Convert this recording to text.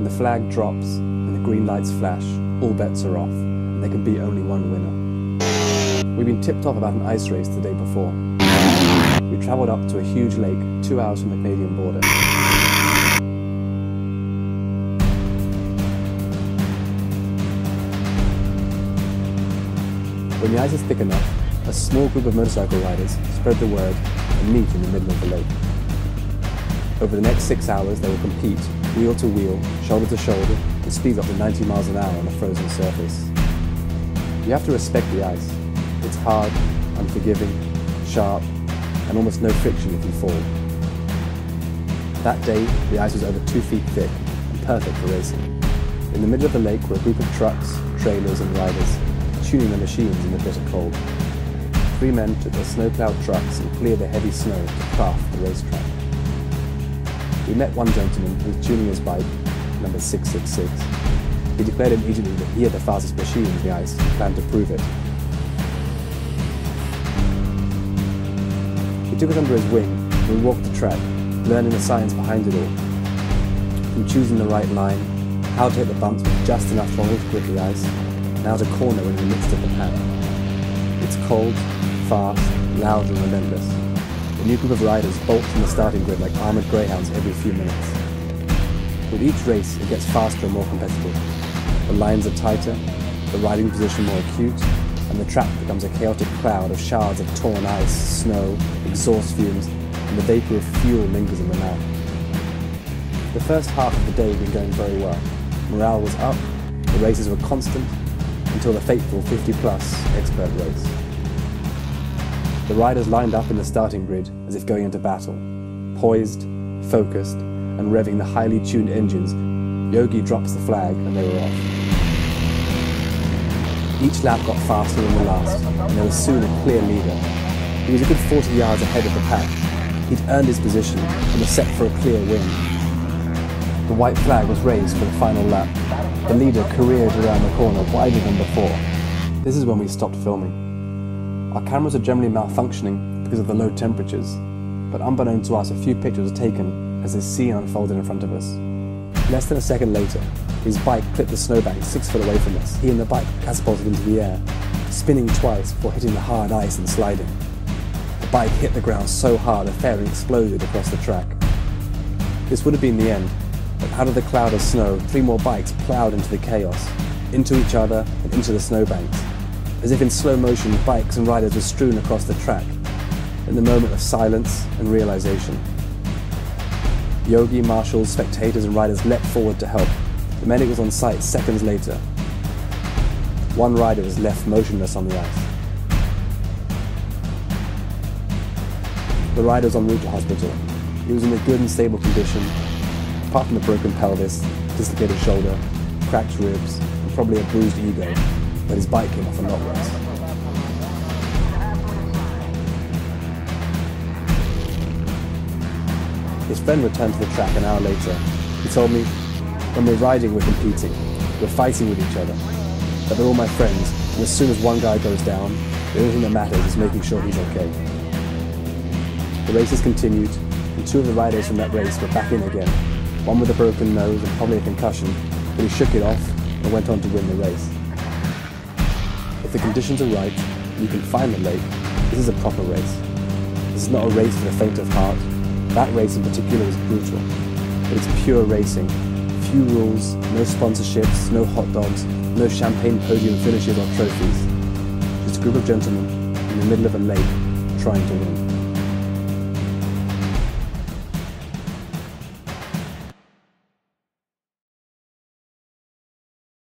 When the flag drops and the green lights flash, all bets are off, and there can be only one winner. We've been tipped off about an ice race the day before. We travelled up to a huge lake 2 hours from the Canadian border. When the ice is thick enough, a small group of motorcycle riders spread the word and meet in the middle of the lake. Over the next 6 hours they will compete, wheel to wheel, shoulder to shoulder, and speed up to 90 miles an hour on a frozen surface. You have to respect the ice. It's hard, unforgiving, sharp, and almost no friction if you fall. That day, the ice was over 2 feet thick and perfect for racing. In the middle of the lake were a group of trucks, trailers, and riders, tuning their machines in the bitter cold. 3 men took their snow-plowed trucks and cleared the heavy snow to craft the racetrack. We met one gentleman who was tuning his bike, number 666. He declared immediately that he had the fastest machine in the ice and planned to prove it. He took us under his wing and we walked the track, learning the science behind it all. From choosing the right line, how to hit the bumps with just enough throttle to grip the ice, and how to corner when in the midst of the pack. It's cold, fast, loud and relentless. A new group of riders bolt from the starting grid like armoured greyhounds every few minutes. With each race, it gets faster and more competitive. The lines are tighter, the riding position more acute, and the track becomes a chaotic cloud of shards of torn ice, snow, exhaust fumes, and the vapour of fuel lingers in the mouth. The first half of the day had been going very well. Morale was up, the races were constant, until the fateful 50-plus expert race. The riders lined up in the starting grid as if going into battle. Poised, focused, and revving the highly tuned engines, Yogi drops the flag and they were off. Each lap got faster than the last, and there was soon a clear leader. He was a good 40 yards ahead of the pack. He'd earned his position and was set for a clear win. The white flag was raised for the final lap. The leader careered around the corner wider than before. This is when we stopped filming. Our cameras are generally malfunctioning because of the low temperatures, but unbeknown to us, a few pictures were taken as this scene unfolded in front of us. Less than a second later, his bike clipped the snowbank 6 foot away from us. He and the bike catapulted into the air, spinning twice before hitting the hard ice and sliding. The bike hit the ground so hard the fairing exploded across the track. This would have been the end, but out of the cloud of snow, 3 more bikes ploughed into the chaos, into each other and into the snowbanks. As if in slow motion, bikes and riders were strewn across the track, in the moment of silence and realization. Yogi, marshals, spectators and riders leapt forward to help. The medic was on site seconds later. One rider was left motionless on the ice. The rider was en route to hospital. He was in a good and stable condition, apart from a broken pelvis, dislocated shoulder, cracked ribs, and probably a bruised ego, but his bike came off a lot worse. His friend returned to the track an hour later. He told me, when we're riding, we're competing. We're fighting with each other. But they're all my friends, and as soon as one guy goes down, the only thing that matters is making sure he's okay. The races continued, and 2 of the riders from that race were back in again. One with a broken nose and probably a concussion, but he shook it off and went on to win the race. If the conditions are right, and you can find the lake, this is a proper race. This is not a race for the faint of heart. That race in particular was brutal, but it's pure racing. Few rules, no sponsorships, no hot dogs, no champagne podium finishes or trophies. Just a group of gentlemen in the middle of a lake trying to win.